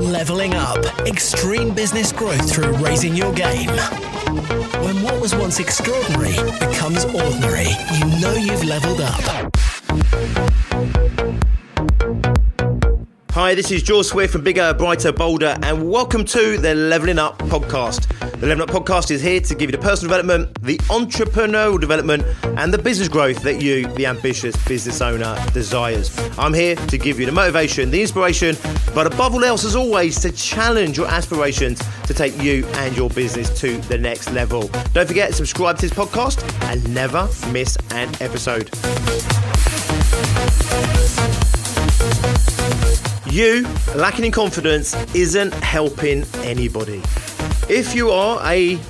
Leveling up. Extreme business growth through raising your game. When what was once extraordinary becomes ordinary, you know you've leveled up. Hi, this is George Swift from Bigger, Brighter, Bolder, and welcome to the Leveling Up Podcast. The Leveling Up Podcast is here to give you the personal development, the entrepreneurial development, and the business growth that you, the ambitious business owner, desires. I'm here to give you the motivation, the inspiration, but above all else, as always, to challenge your aspirations to take you and your business to the next level. Don't forget, subscribe to this podcast and never miss an episode. You lacking in confidence isn't helping anybody. If you are a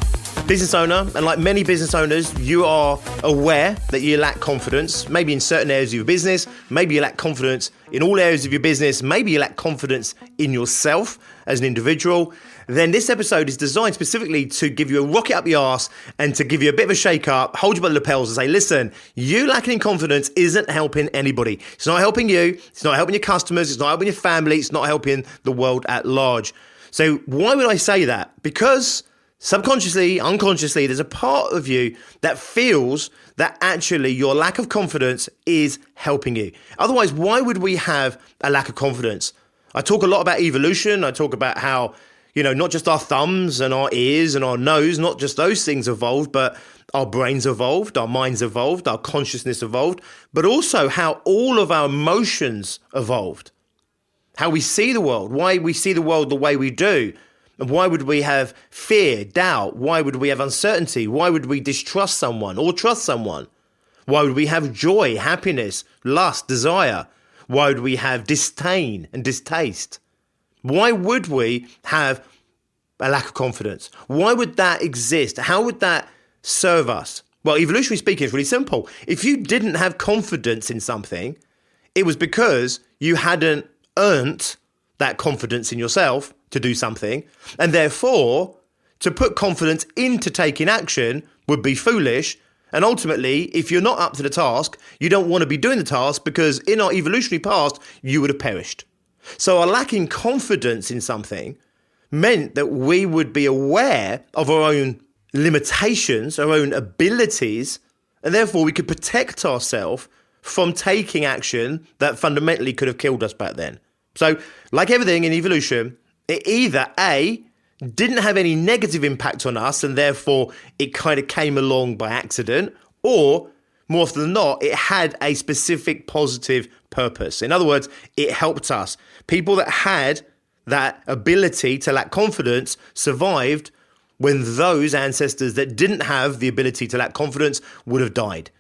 business owner, and like many business owners, you are aware that you lack confidence, maybe in certain areas of your business, maybe you lack confidence in all areas of your business, maybe you lack confidence in yourself as an individual, then this episode is designed specifically to give you a rocket up your arse and to give you a bit of a shake up, hold you by the lapels and say, listen, you lacking in confidence isn't helping anybody. It's not helping you. It's not helping your customers. It's not helping your family. It's not helping the world at large. So why would I say that? Because subconsciously, unconsciously, there's a part of you that feels that actually your lack of confidence is helping you. Otherwise, why would we have a lack of confidence? I talk a lot about evolution. I talk about how, not just our thumbs and our ears and our nose, not just those things evolved, but our brains evolved, our minds evolved, our consciousness evolved, but also how all of our emotions evolved. How we see the world, why we see the world the way we do. And why would we have fear, doubt? Why would we have uncertainty? Why would we distrust someone or trust someone? Why would we have joy, happiness, lust, desire? Why would we have disdain and distaste? Why would we have a lack of confidence? Why would that exist? How would that serve us? Well, evolutionarily speaking, it's really simple. If you didn't have confidence in something, it was because you hadn't earned that confidence in yourself to do something, and therefore to put confidence into taking action would be foolish. And ultimately, if you're not up to the task, you don't want to be doing the task because in our evolutionary past, you would have perished. So our lacking confidence in something meant that we would be aware of our own limitations, our own abilities, and therefore we could protect ourselves from taking action that fundamentally could have killed us back then. So like everything in evolution, it either A, didn't have any negative impact on us and therefore it kind of came along by accident, or more often than not, it had a specific positive purpose. In other words, it helped us. People that had that ability to lack confidence survived when those ancestors that didn't have the ability to lack confidence would have died.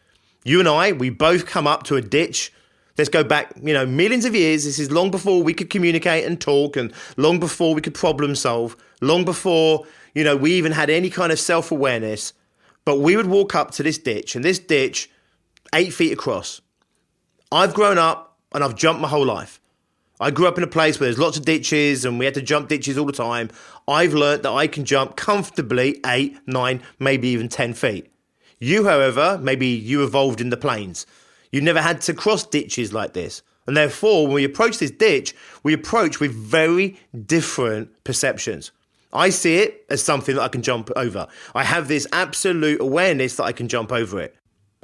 You and I, we both come up to a ditch. Let's go back, millions of years. This is long before we could communicate and talk, and long before we could problem solve, long before, we even had any kind of self-awareness. But we would walk up to this ditch, and this ditch, 8 feet across. I've grown up and I've jumped my whole life. I grew up in a place where there's lots of ditches and we had to jump ditches all the time. I've learned that I can jump comfortably 8, 9, maybe even 10 feet. You, however, maybe you evolved in the plains. You never had to cross ditches like this. And therefore, when we approach this ditch, we approach with very different perceptions. I see it as something that I can jump over. I have this absolute awareness that I can jump over it.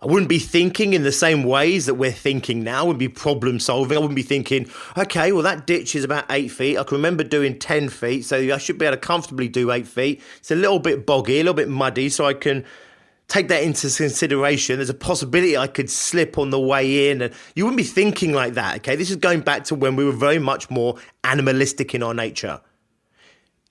I wouldn't be thinking in the same ways that we're thinking now. I wouldn't be problem solving. I wouldn't be thinking, okay, well, that ditch is about 8 feet. I can remember doing 10 feet, so I should be able to comfortably do 8 feet. It's a little bit boggy, a little bit muddy, so I can take that into consideration. There's a possibility I could slip on the way in. And you wouldn't be thinking like that, okay? This is going back to when we were very much more animalistic in our nature.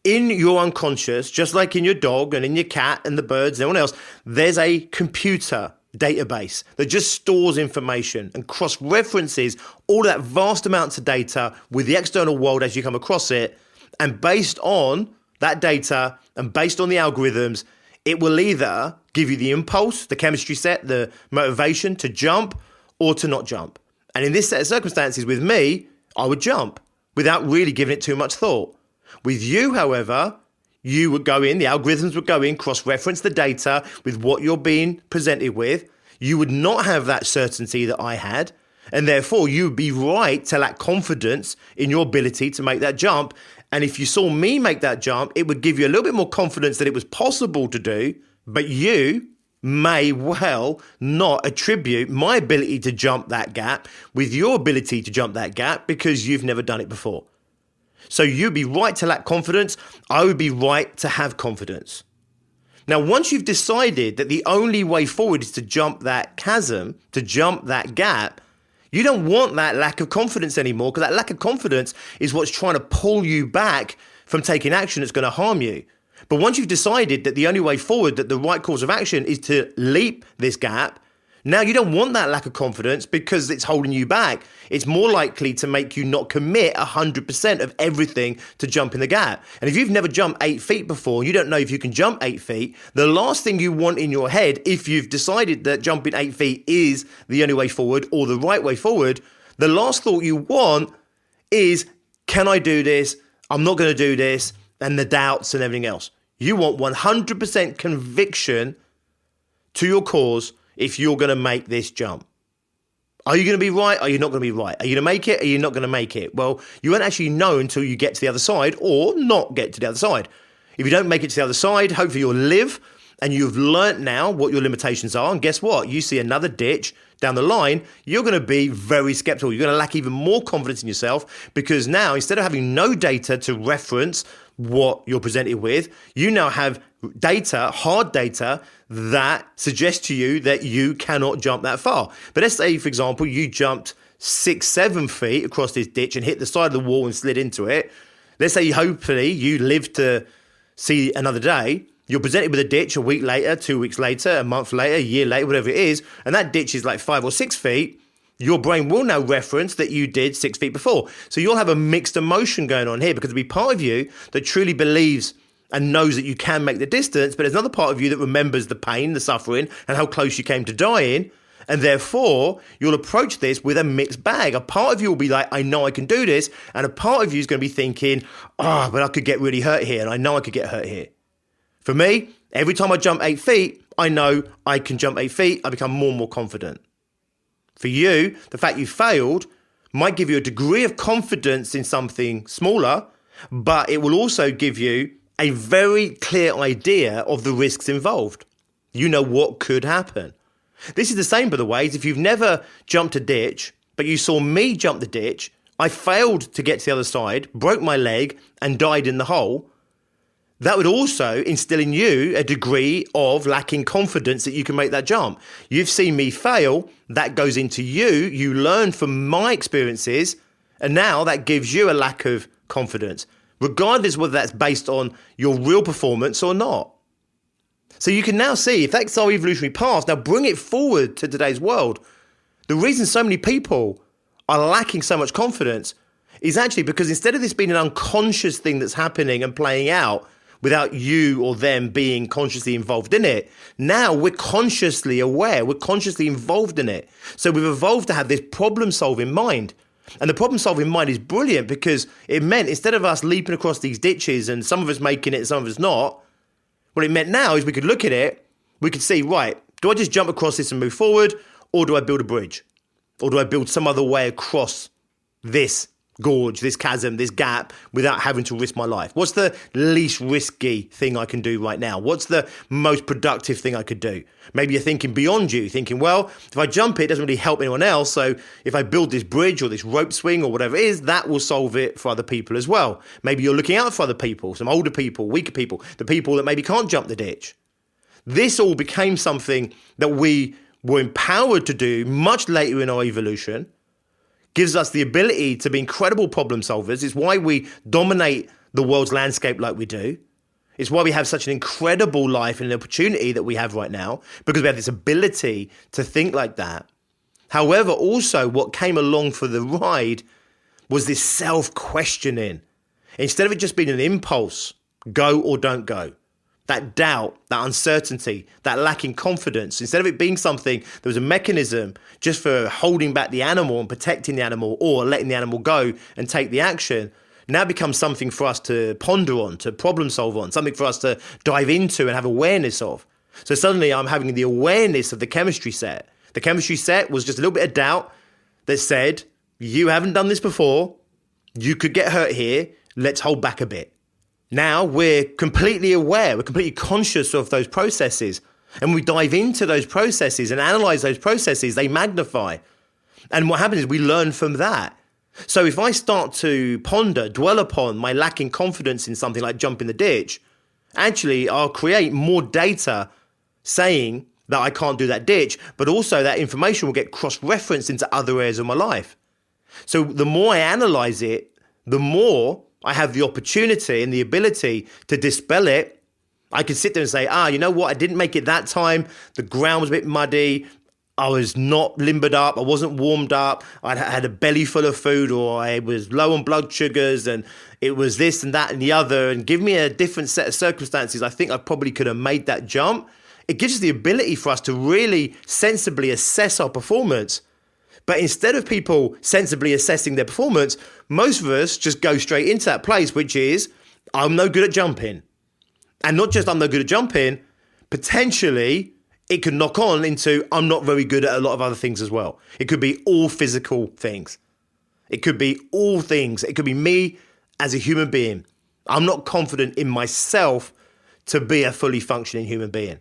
In your unconscious, just like in your dog and in your cat and the birds and everyone else, there's a computer database that just stores information and cross-references all that vast amounts of data with the external world as you come across it. And based on that data and based on the algorithms, it will either give you the impulse, the chemistry set, the motivation to jump or to not jump. And in this set of circumstances with me, I would jump without really giving it too much thought. With you, however, you would go in, the algorithms would go in, cross-reference the data with what you're being presented with. you would not have that certainty that I had. And therefore, you would be right to lack confidence in your ability to make that jump. And if you saw me make that jump, it would give you a little bit more confidence that it was possible to do, but you may well not attribute my ability to jump that gap with your ability to jump that gap because you've never done it before. So you'd be right to lack confidence. I would be right to have confidence. Now, once you've decided that the only way forward is to jump that chasm, to jump that gap, you don't want that lack of confidence anymore, because that lack of confidence is what's trying to pull you back from taking action that's going to harm you. But once you've decided that the only way forward, that the right course of action is to leap this gap, now you don't want that lack of confidence because it's holding you back. It's more likely to make you not commit 100% of everything to jump in the gap. And if you've never jumped 8 feet before, you don't know if you can jump 8 feet, the last thing you want in your head, if you've decided that jumping 8 feet is the only way forward or the right way forward, the last thought you want is, can I do this? I'm not going to do this. And the doubts and everything else. You want 100% conviction to your cause if you're going to make this jump. Are you going to be right? Are you not going to be right? Are you going to make it? Are you not going to make it? Well, you won't actually know until you get to the other side or not get to the other side. If you don't make it to the other side, hopefully you'll live and you've learnt now what your limitations are. And guess what? You see another ditch down the line, you're going to be very skeptical. You're going to lack even more confidence in yourself because now, instead of having no data to reference what you're presented with, you now have data, hard data, that suggests to you that you cannot jump that far. But let's say, for example, you jumped 6-7 feet across this ditch and hit the side of the wall and slid into it. Let's say hopefully you live to see another day. You're presented with a ditch a week later, 2 weeks later, a month later, a year later, whatever it is, and that ditch is like 5 or 6 feet. Your brain will now reference that you did 6 feet before. So you'll have a mixed emotion going on here because there'll be part of you that truly believes and knows that you can make the distance, but there's another part of you that remembers the pain, the suffering, and how close you came to dying. And therefore, you'll approach this with a mixed bag. A part of you will be like, I know I can do this. And a part of you is going to be thinking, but I could get really hurt here. And I know I could get hurt here. For me, every time I jump 8 feet, I know I can jump 8 feet. I become more and more confident. For you, the fact you failed might give you a degree of confidence in something smaller, but it will also give you a very clear idea of the risks involved. You know what could happen. This is the same, by the way, as if you've never jumped a ditch, but you saw me jump the ditch, I failed to get to the other side, broke my leg, and died in the hole. That would also instill in you a degree of lacking confidence that you can make that jump. You've seen me fail, that goes into you, you learn from my experiences, and now that gives you a lack of confidence, regardless whether that's based on your real performance or not. So you can now see, if that's our evolutionary past, now bring it forward to today's world. The reason so many people are lacking so much confidence is actually because instead of this being an unconscious thing that's happening and playing out without you or them being consciously involved in it, now we're consciously aware, we're consciously involved in it. So we've evolved to have this problem-solving mind. And the problem-solving mind is brilliant because it meant instead of us leaping across these ditches and some of us making it and some of us not, what it meant now is we could look at it, we could see, right, do I just jump across this and move forward, or do I build a bridge? Or do I build some other way across this gorge, this chasm, this gap without having to risk my life? What's the least risky thing I can do right now? What's the most productive thing I could do? Maybe you're thinking beyond you, thinking, well, if I jump it doesn't really help anyone else. So if I build this bridge or this rope swing or whatever it is, that will solve it for other people as well. Maybe you're looking out for other people, some older people, weaker people, the people that maybe can't jump the ditch. This all became something that we were empowered to do much later in our evolution. Gives us the ability to be incredible problem solvers. It's why we dominate the world's landscape like we do. It's why we have such an incredible life and an opportunity that we have right now, because we have this ability to think like that. However, also what came along for the ride was this self-questioning. Instead of it just being an impulse, go or don't go, that doubt, that uncertainty, that lacking confidence, instead of it being something that was a mechanism just for holding back the animal and protecting the animal or letting the animal go and take the action, now becomes something for us to ponder on, to problem solve on, something for us to dive into and have awareness of. So suddenly I'm having the awareness of the chemistry set. The chemistry set was just a little bit of doubt that said, you haven't done this before. You could get hurt here. Let's hold back a bit. Now we're completely aware. We're completely conscious of those processes. And we dive into those processes and analyze those processes. They magnify. And what happens is we learn from that. So if I start to ponder, dwell upon my lacking confidence in something like jump in the ditch, actually I'll create more data saying that I can't do that ditch, but also that information will get cross-referenced into other areas of my life. So the more I analyze it, the more I have the opportunity and the ability to dispel it. I can sit there and say, you know what? I didn't make it that time. The ground was a bit muddy. I was not limbered up. I wasn't warmed up. I had a belly full of food, or I was low on blood sugars, and it was this and that and the other. And give me a different set of circumstances, I think I probably could have made that jump. It gives us the ability for us to really sensibly assess our performance. But instead of people sensibly assessing their performance, most of us just go straight into that place, which is, I'm no good at jumping. And not just I'm no good at jumping, potentially it could knock on into I'm not very good at a lot of other things as well. It could be all physical things. It could be all things. It could be me as a human being. I'm not confident in myself to be a fully functioning human being.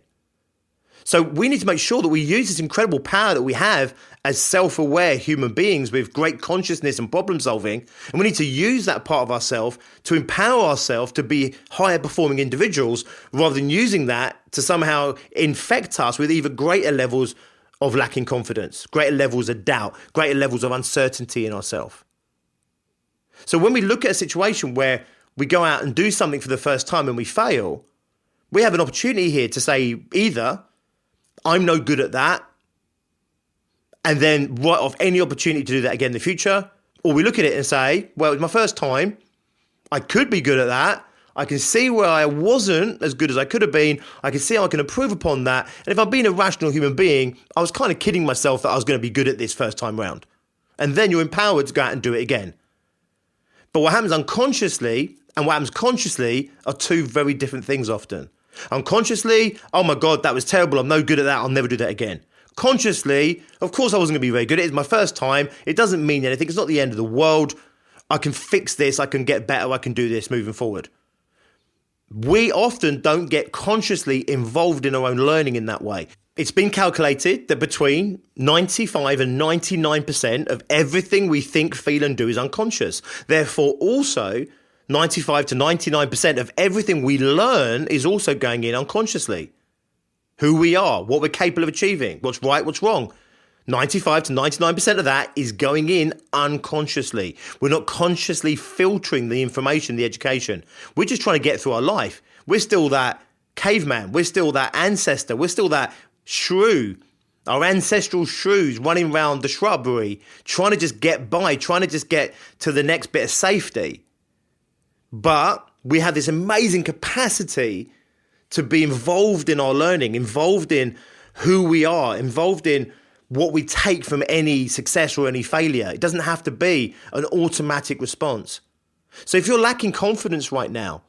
So we need to make sure that we use this incredible power that we have as self-aware human beings with great consciousness and problem solving. And we need to use that part of ourselves to empower ourselves to be higher performing individuals, rather than using that to somehow infect us with either greater levels of lacking confidence, greater levels of doubt, greater levels of uncertainty in ourselves. So when we look at a situation where we go out and do something for the first time and we fail, we have an opportunity here to say either I'm no good at that, and then write off any opportunity to do that again in the future. Or we look at it and say, well, it was my first time. I could be good at that. I can see where I wasn't as good as I could have been. I can see how I can improve upon that. And if I'm being a rational human being, I was kind of kidding myself that I was going to be good at this first time round. And then you're empowered to go out and do it again. But what happens unconsciously and what happens consciously are two very different things often. Unconsciously, oh my God, that was terrible. I'm no good at that. I'll never do that again. Consciously, of course I wasn't going to be very good. It's my first time. It doesn't mean anything. It's not the end of the world. I can fix this. I can get better. I can do this moving forward. We often don't get consciously involved in our own learning in that way. It's been calculated that between 95 and 99% of everything we think, feel and do is unconscious. Therefore, also 95 to 99% of everything we learn is also going in unconsciously. Who we are, what we're capable of achieving, what's right, what's wrong. 95 to 99% of that is going in unconsciously. We're not consciously filtering the information, the education. We're just trying to get through our life. We're still that caveman. We're still that ancestor. We're still that shrew, our ancestral shrews running around the shrubbery, trying to just get by, trying to just get to the next bit of safety. But we have this amazing capacity to be involved in our learning, involved in who we are, involved in what we take from any success or any failure. It doesn't have to be an automatic response. So if you're lacking confidence right now,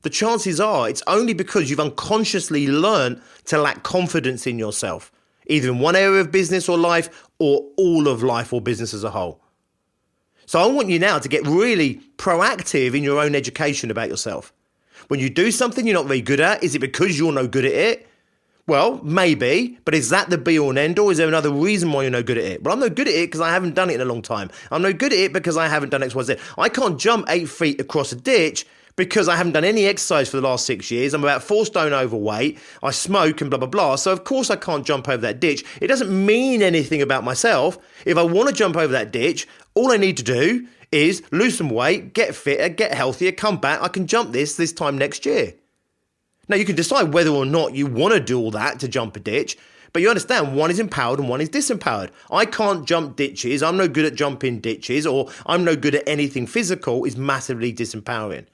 the chances are it's only because you've unconsciously learned to lack confidence in yourself, either in one area of business or life, or all of life or business as a whole. So I want you now to get really proactive in your own education about yourself. When you do something you're not very good at, is it because you're no good at it? Well, maybe, but is that the be all and end all? Is there another reason why you're no good at it? Well, I'm no good at it because I haven't done it in a long time. I'm no good at it because I haven't done X, Y, Z. I can't jump 8 feet across a ditch because I haven't done any exercise for the last 6 years. I'm about 4 stone overweight. I smoke and blah, blah, blah. So of course I can't jump over that ditch. It doesn't mean anything about myself. If I want to jump over that ditch, all I need to do is lose some weight, get fitter, get healthier, come back. I can jump this time next year. Now, you can decide whether or not you want to do all that to jump a ditch, but you understand one is empowered and one is disempowered. I can't jump ditches. I'm no good at jumping ditches, or I'm no good at anything physical is massively disempowering.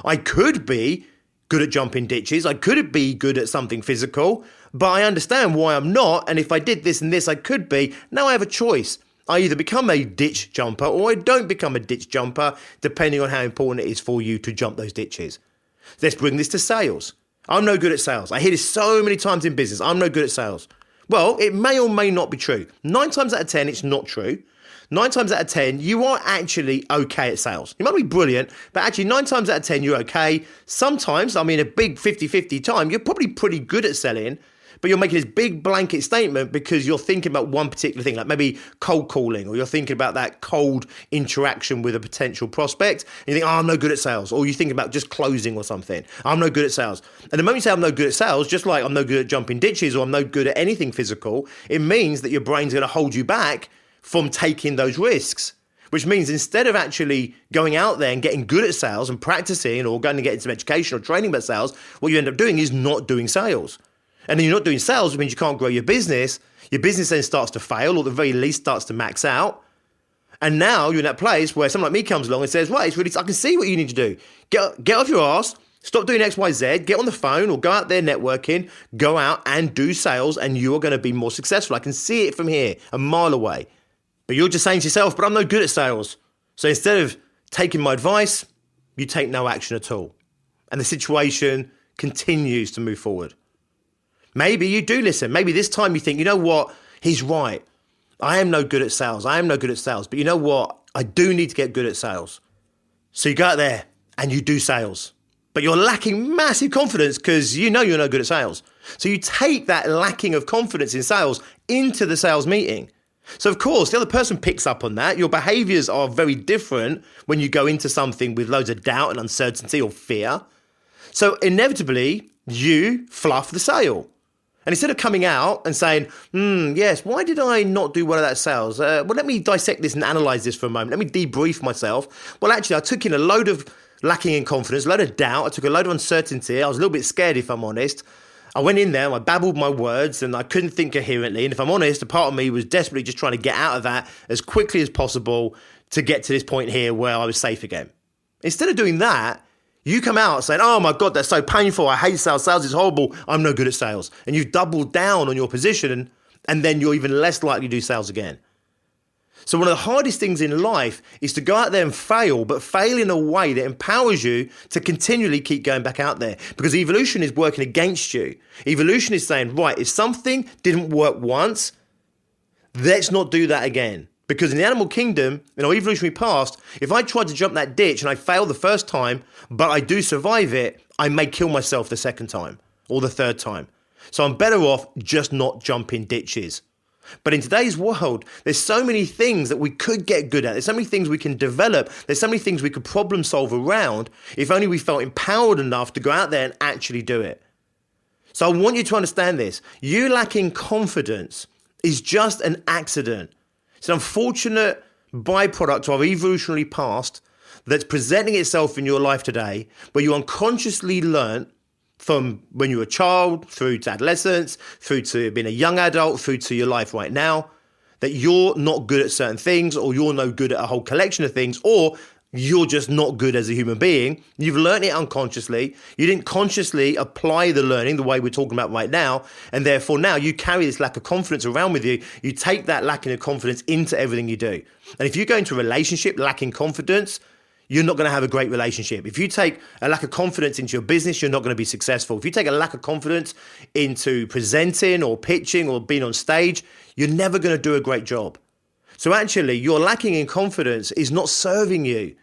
I could be good at jumping ditches. I could be good at something physical, but I understand why I'm not. And if I did this and this, I could be. Now I have a choice. I either become a ditch jumper or I don't become a ditch jumper, depending on how important it is for you to jump those ditches. Let's bring this to sales. I'm no good at sales. I hear this so many times in business. I'm no good at sales. Well, it may or may not be true. 9 times out of 10, it's not true. 9 times out of 10, you are actually okay at sales. You might not be brilliant, but actually 9 times out of 10, you're okay. Sometimes, I mean, a big 50-50 time, you're probably pretty good at selling, but you're making this big blanket statement because you're thinking about one particular thing, like maybe cold calling, or you're thinking about that cold interaction with a potential prospect, and you think, oh, I'm no good at sales, or you think about just closing or something. I'm no good at sales. And the moment you say I'm no good at sales, just like I'm no good at jumping ditches or I'm no good at anything physical, it means that your brain's going to hold you back from taking those risks. Which means instead of actually going out there and getting good at sales and practicing or going to get into some education or training about sales, what you end up doing is not doing sales. And then you're not doing sales, which means you can't grow your business. Your business then starts to fail, or at the very least starts to max out. And now you're in that place where someone like me comes along and says, right, it's really, I can see what you need to do. Get off your ass, stop doing X, Y, Z, get on the phone or go out there networking, go out and do sales, and you are going to be more successful. I can see it from here, a mile away. But you're just saying to yourself, but I'm no good at sales. So instead of taking my advice, you take no action at all. And the situation continues to move forward. Maybe you do listen. Maybe this time you think, you know what? He's right. I am no good at sales. I am no good at sales. But you know what? I do need to get good at sales. So you go out there and you do sales. But you're lacking massive confidence because you know you're no good at sales. So you take that lacking of confidence in sales into the sales meeting. So of course, the other person picks up on that. Your behaviors are very different when you go into something with loads of doubt and uncertainty or fear. So inevitably, you fluff the sale. And instead of coming out and saying, yes, why did I not do well at that sales? Well, let me dissect this and analyze this for a moment. Let me debrief myself. Well, actually, I took in a load of lacking in confidence, a load of doubt. I took a load of uncertainty. I was a little bit scared, if I'm honest. I went in there, I babbled my words, and I couldn't think coherently. And if I'm honest, a part of me was desperately just trying to get out of that as quickly as possible to get to this point here where I was safe again. Instead of doing that, you come out saying, oh my God, that's so painful. I hate sales. Sales is horrible. I'm no good at sales. And you've doubled down on your position, and then you're even less likely to do sales again. So one of the hardest things in life is to go out there and fail, but fail in a way that empowers you to continually keep going back out there, because evolution is working against you. Evolution is saying, right, if something didn't work once, let's not do that again. Because in the animal kingdom, in our evolutionary past, if I tried to jump that ditch and I failed the first time, but I do survive it, I may kill myself the second time or the third time. So I'm better off just not jumping ditches. But in today's world, there's so many things that we could get good at. There's so many things we can develop. There's so many things we could problem solve around if only we felt empowered enough to go out there and actually do it. So I want you to understand this. You lacking confidence is just an accident. It's an unfortunate byproduct of our evolutionary past that's presenting itself in your life today, where you unconsciously learned from when you were a child, through to adolescence, through to being a young adult, through to your life right now, that you're not good at certain things, or you're no good at a whole collection of things, or you're just not good as a human being. You've learned it unconsciously. You didn't consciously apply the learning the way we're talking about right now. And therefore now you carry this lack of confidence around with you. You take that lacking of confidence into everything you do. And if you go into a relationship lacking confidence, you're not going to have a great relationship. If you take a lack of confidence into your business, you're not going to be successful. If you take a lack of confidence into presenting or pitching or being on stage, you're never going to do a great job. So actually, your lacking in confidence is not serving you.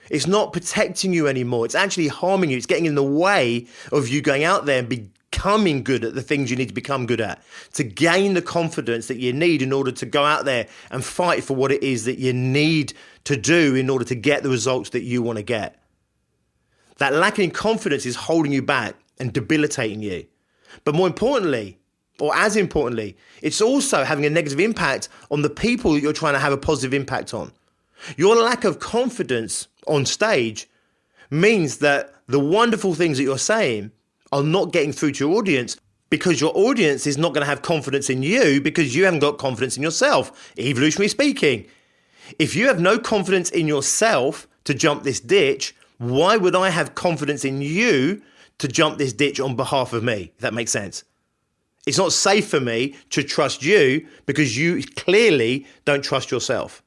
It's not protecting you anymore. It's actually harming you. It's getting in the way of you going out there and becoming good at the things you need to become good at, to gain the confidence that you need in order to go out there and fight for what it is that you need to do in order to get the results that you want to get. That lacking in confidence is holding you back and debilitating you. But more importantly, or as importantly, it's also having a negative impact on the people that you're trying to have a positive impact on. Your lack of confidence on stage means that the wonderful things that you're saying are not getting through to your audience, because your audience is not going to have confidence in you because you haven't got confidence in yourself, evolutionary speaking. If you have no confidence in yourself to jump this ditch, why would I have confidence in you to jump this ditch on behalf of me? If that makes sense. It's not safe for me to trust you because you clearly don't trust yourself.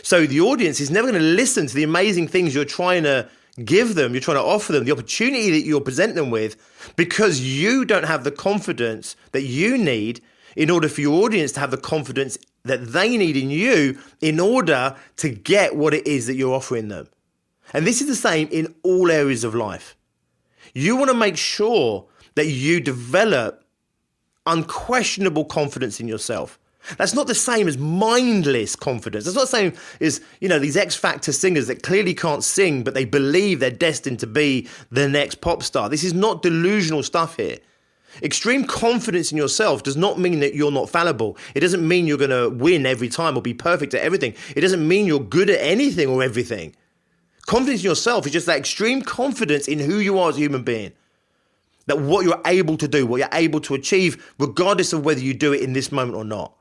So the audience is never going to listen to the amazing things you're trying to give them, you're trying to offer them, the opportunity that you're presenting them with, because you don't have the confidence that you need in order for your audience to have the confidence that they need in you in order to get what it is that you're offering them. And this is the same in all areas of life. You want to make sure that you develop unquestionable confidence in yourself. That's not the same as mindless confidence. That's not the same as, these X Factor singers that clearly can't sing, but they believe they're destined to be the next pop star. This is not delusional stuff here. Extreme confidence in yourself does not mean that you're not fallible. It doesn't mean you're going to win every time or be perfect at everything. It doesn't mean you're good at anything or everything. Confidence in yourself is just that extreme confidence in who you are as a human being. That what you're able to do, what you're able to achieve, regardless of whether you do it in this moment or not.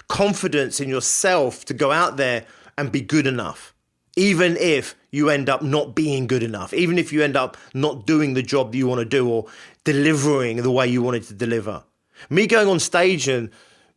Confidence in yourself to go out there and be good enough, even if you end up not being good enough, even if you end up not doing the job that you want to do or delivering the way you wanted to deliver. Me going on stage and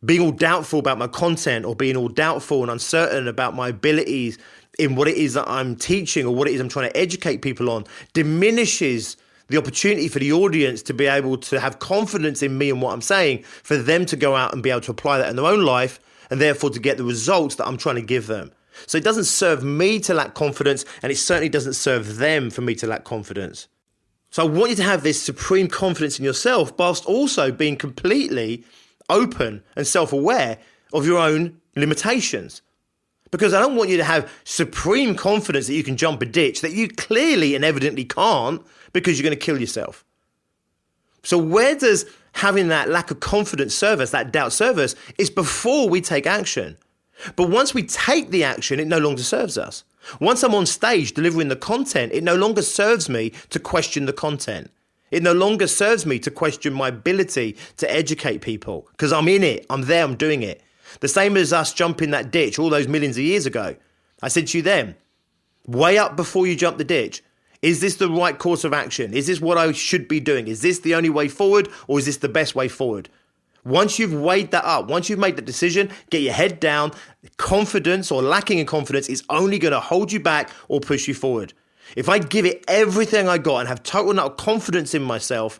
being all doubtful about my content or being all doubtful and uncertain about my abilities in what it is that I'm teaching or what it is I'm trying to educate people on diminishes the opportunity for the audience to be able to have confidence in me and what I'm saying, for them to go out and be able to apply that in their own life and therefore to get the results that I'm trying to give them. So it doesn't serve me to lack confidence, and it certainly doesn't serve them for me to lack confidence. So I want you to have this supreme confidence in yourself whilst also being completely open and self-aware of your own limitations. Because I don't want you to have supreme confidence that you can jump a ditch that you clearly and evidently can't, because you're going to kill yourself. So where does having that lack of confidence serve us, that doubt serve us, is before we take action. But once we take the action, it no longer serves us. Once I'm on stage delivering the content, it no longer serves me to question the content. It no longer serves me to question my ability to educate people, because I'm in it, I'm there, I'm doing it. The same as us jumping that ditch all those millions of years ago. I said to you then, weigh up before you jump the ditch. Is this the right course of action? Is this what I should be doing? Is this the only way forward, or is this the best way forward? Once you've weighed that up, once you've made the decision, get your head down. Confidence or lacking in confidence is only going to hold you back or push you forward. If I give it everything I got and have total and utter confidence in myself,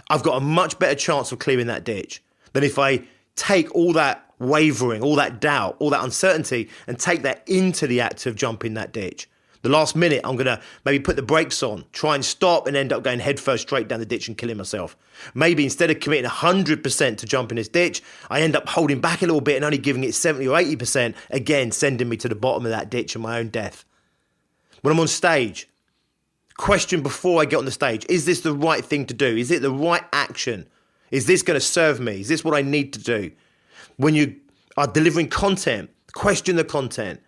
I've got a much better chance of clearing that ditch than if I take all that wavering, all that doubt, all that uncertainty, and take that into the act of jumping that ditch. The last minute, I'm going to maybe put the brakes on, try and stop, and end up going headfirst straight down the ditch and killing myself. Maybe instead of committing 100% to jumping this ditch, I end up holding back a little bit and only giving it 70 or 80%, again, sending me to the bottom of that ditch and my own death. When I'm on stage, question before I get on the stage, is this the right thing to do? Is it the right action? Is this going to serve me? Is this what I need to do? When you are delivering content, question the content.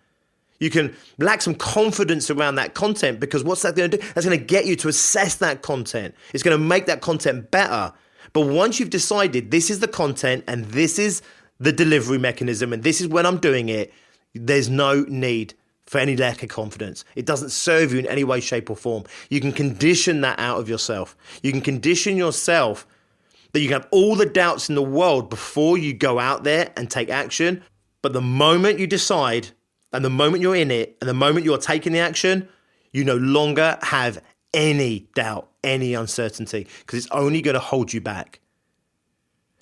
You can lack some confidence around that content, because what's that going to do? That's going to get you to assess that content. It's going to make that content better. But once you've decided this is the content and this is the delivery mechanism and this is when I'm doing it, there's no need for any lack of confidence. It doesn't serve you in any way, shape or form. You can condition that out of yourself. You can condition yourself that you can have all the doubts in the world before you go out there and take action. But the moment you decide, and the moment you're in it, and the moment you're taking the action, you no longer have any doubt, any uncertainty, because it's only going to hold you back.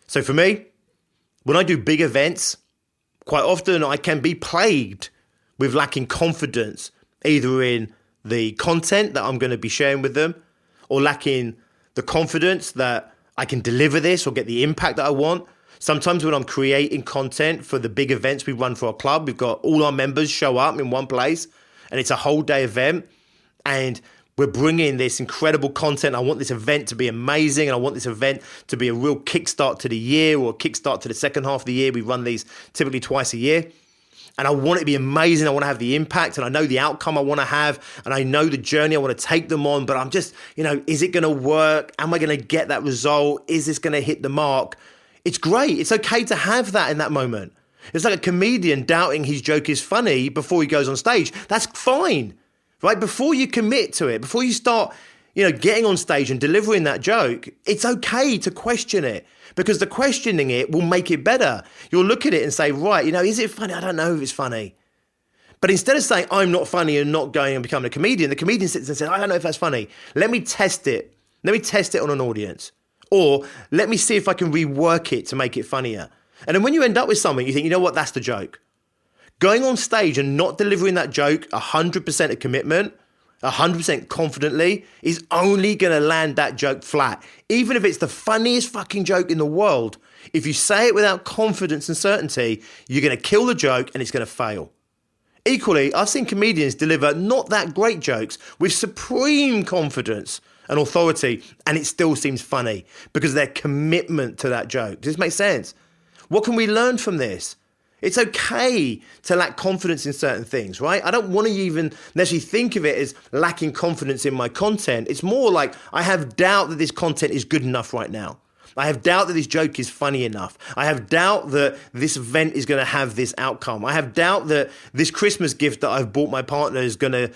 So for me, when I do big events, quite often I can be plagued with lacking confidence, either in the content that I'm going to be sharing with them, or lacking the confidence that I can deliver this or get the impact that I want. Sometimes when I'm creating content for the big events we run for our club, we've got all our members show up in one place and it's a whole day event, and we're bringing this incredible content. I want this event to be amazing, and I want this event to be a real kickstart to the year, or a kickstart to the second half of the year. We run these typically twice a year. And I want it to be amazing. I want to have the impact, and I know the outcome I want to have, and I know the journey I want to take them on, but I'm just, is it going to work? Am I going to get that result? Is this going to hit the mark? It's great. It's okay to have that in that moment. It's like a comedian doubting his joke is funny before he goes on stage. That's fine, right? Before you commit to it, before you start, getting on stage and delivering that joke, it's okay to question it, because the questioning it will make it better. You'll look at it and say, right, is it funny? I don't know if it's funny. But instead of saying, I'm not funny and not going and becoming a comedian, the comedian sits and says, I don't know if that's funny. Let me test it. Let me test it on an audience. Or let me see if I can rework it to make it funnier. And then when you end up with something, you think, you know what, that's the joke. Going on stage and not delivering that joke 100% of commitment, 100% confidently, is only going to land that joke flat. Even if it's the funniest fucking joke in the world, if you say it without confidence and certainty, you're going to kill the joke and it's going to fail. Equally, I've seen comedians deliver not that great jokes with supreme confidence and authority, and it still seems funny because of their commitment to that joke. Does this make sense? What can we learn from this? It's okay to lack confidence in certain things, right? I don't want to even necessarily think of it as lacking confidence in my content. It's more like I have doubt that this content is good enough right now. I have doubt that this joke is funny enough. I have doubt that this event is going to have this outcome. I have doubt that this Christmas gift that I've bought my partner is going to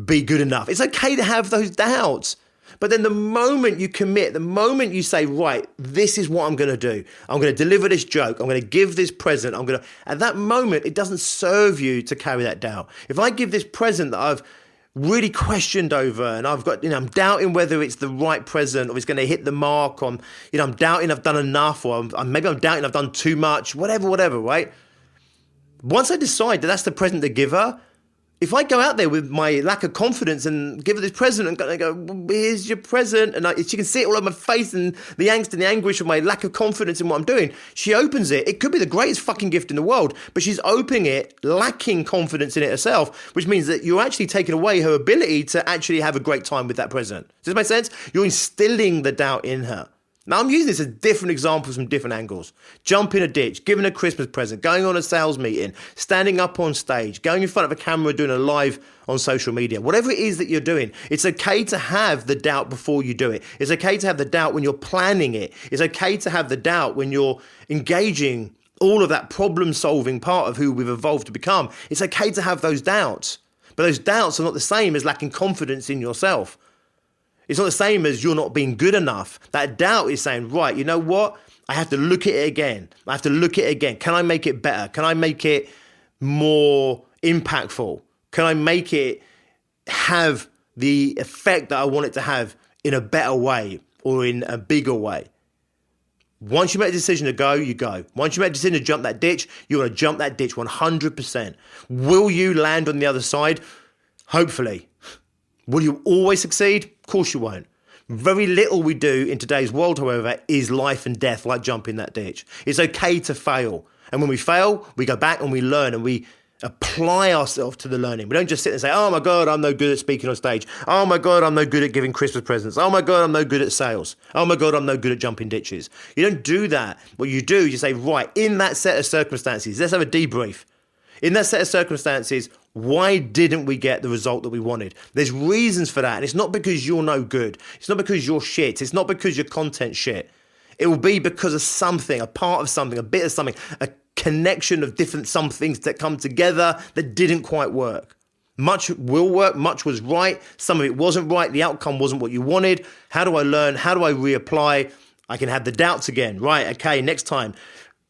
be good enough. It's okay to have those doubts. But then the moment you commit, the moment you say, right, this is what I'm going to do. I'm going to deliver this joke. I'm going to give this present. At that moment, it doesn't serve you to carry that doubt. If I give this present that I've really questioned over and I'm doubting whether it's the right present or it's going to hit the mark, or I'm doubting I've done enough, or maybe I'm doubting I've done too much, whatever, right? Once I decide that that's the present to give her, if I go out there with my lack of confidence and give her this present and go, here's your present, and she can see it all over my face and the angst and the anguish of my lack of confidence in what I'm doing, she opens it. It could be the greatest fucking gift in the world, but she's opening it lacking confidence in it herself, which means that you're actually taking away her ability to actually have a great time with that present. Does this make sense? You're instilling the doubt in her. Now, I'm using this as different examples from different angles. Jump in a ditch, giving a Christmas present, going on a sales meeting, standing up on stage, going in front of a camera, doing a live on social media. Whatever it is that you're doing, it's okay to have the doubt before you do it. It's okay to have the doubt when you're planning it. It's okay to have the doubt when you're engaging all of that problem-solving part of who we've evolved to become. It's okay to have those doubts. But those doubts are not the same as lacking confidence in yourself. It's not the same as you're not being good enough. That doubt is saying, right, you know what? I have to look at it again. Can I make it better? Can I make it more impactful? Can I make it have the effect that I want it to have in a better way or in a bigger way? Once you make a decision to go, you go. Once you make a decision to jump that ditch, you're going to jump that ditch 100%. Will you land on the other side? Hopefully. Will you always succeed? Of course you won't. Very little we do in today's world, however, is life and death, like jumping that ditch. It's okay to fail. And when we fail, we go back and we learn and we apply ourselves to the learning. We don't just sit and say, oh my God, I'm no good at speaking on stage. Oh my God, I'm no good at giving Christmas presents. Oh my God, I'm no good at sales. Oh my God, I'm no good at jumping ditches. You don't do that. What you do is you say, right, in that set of circumstances, let's have a debrief. In that set of circumstances, why didn't we get the result that we wanted? There's reasons for that. And it's not because you're no good. It's not because you're shit. It's not because your content's shit. It will be because of something, a part of something, a bit of something, a connection of different some things that come together that didn't quite work. Much will work. Much was right. Some of it wasn't right. The outcome wasn't what you wanted. How do I learn? How do I reapply? I can have the doubts again. Right, okay, next time.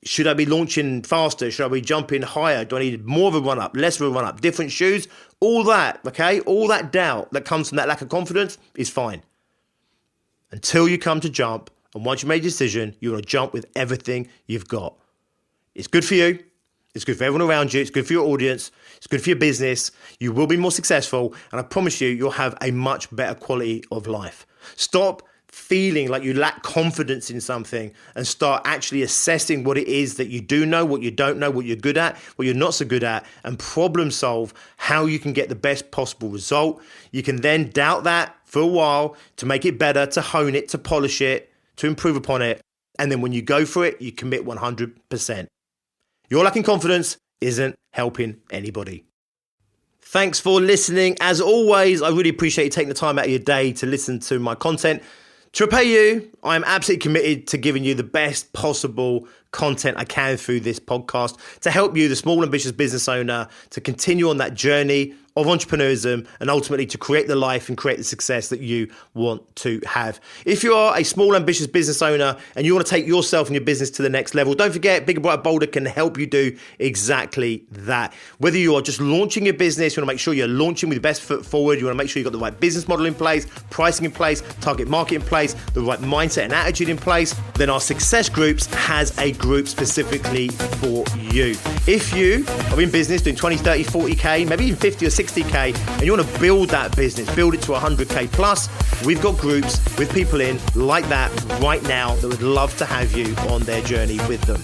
Should I be launching faster? Should I be jumping higher? Do I need more of a run up, less of a run up, different shoes? All that, okay? All that doubt that comes from that lack of confidence is fine. Until you come to jump, and once you made a decision, you're going to jump with everything you've got. It's good for you. It's good for everyone around you. It's good for your audience. It's good for your business. You will be more successful. And I promise you, you'll have a much better quality of life. Stop feeling like you lack confidence in something and start actually assessing what it is that you do know, what you don't know, what you're good at, what you're not so good at, and problem solve how you can get the best possible result. You can then doubt that for a while to make it better, to hone it, to polish it, to improve upon it. And then when you go for it, you commit 100%. Your lacking confidence isn't helping anybody. Thanks for listening. As always, I really appreciate you taking the time out of your day to listen to my content. To repay you, I'm absolutely committed to giving you the best possible content I can through this podcast to help you, the small ambitious business owner, to continue on that journey of entrepreneurism and ultimately to create the life and create the success that you want to have. If you are a small, ambitious business owner and you want to take yourself and your business to the next level, don't forget Bigger, Brighter, Bolder can help you do exactly that. Whether you are just launching your business, you want to make sure you're launching with your best foot forward, you want to make sure you've got the right business model in place, pricing in place, target market in place, the right mindset and attitude in place, then our Success Groups has a group specifically for you. If you are in business doing 20, 30, 40K, maybe even 50 or 60K, and you want to build that business, build it to 100K plus, we've got groups with people in like that right now that would love to have you on their journey with them.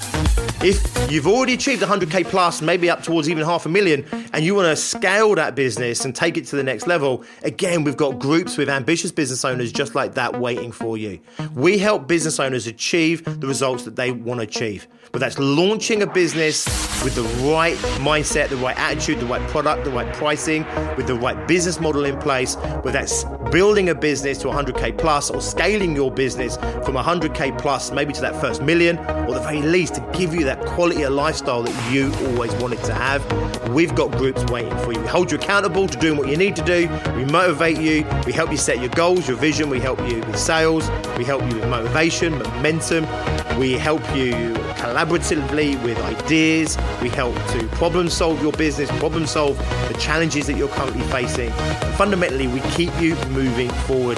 If you've already achieved 100K plus, maybe up towards even $500,000, and you want to scale that business and take it to the next level, again, we've got groups with ambitious business owners just like that waiting for you. We help business owners achieve the results that they want to achieve. But that's launching a business with the right mindset, the right attitude, the right product, the right pricing, with the right business model in place, whether that's building a business to 100K plus or scaling your business from 100K plus maybe to that first million, or the very least to give you that quality of lifestyle that you always wanted to have. We've got groups waiting for you. We hold you accountable to doing what you need to do. We motivate you. We help you set your goals, your vision. We help you with sales. We help you with motivation, momentum. We help you collaboratively with ideas. We help to problem solve your business, problem solve the challenges that you're currently facing. And fundamentally, we keep you moving forward.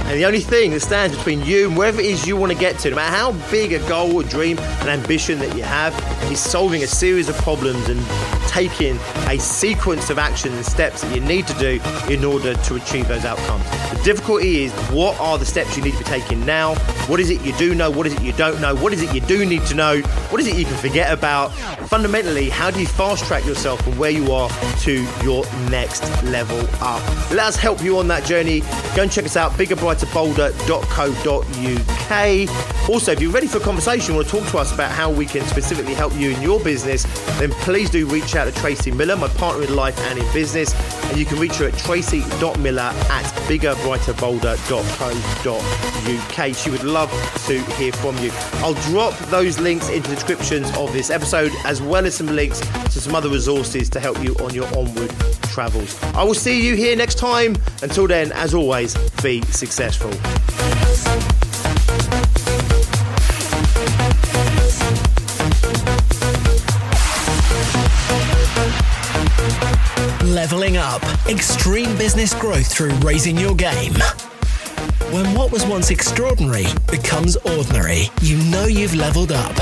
And the only thing that stands between you and wherever it is you want to get to, no matter how big a goal or dream and ambition that you have, is solving a series of problems and taking a sequence of action and steps that you need to do in order to achieve those outcomes. The difficulty is, what are the steps you need to be taking now? What is it you do know? What is it you don't know? What is it you do need to know? What is it you can forget about? Fundamentally, how do you fast track yourself from where you are to your next level up? Let us help you on that journey. Go and check us out, biggerbrighterbolder.co.uk. Also, if you're ready for a conversation, you want to talk to us about how we can specifically help you in your business, then please do reach out to Tracy Miller, my partner in life and in business. And you can reach her at tracy.miller@biggerbrighterbolder.co.uk. She would love to hear from you. I'll drop those links into the descriptions of this episode, as well as some links to some other resources to help you on your onward travels. I will see you here next time. Until then, as always, be successful. Leveling up. Extreme business growth through raising your game. When what was once extraordinary becomes ordinary, you know you've leveled up.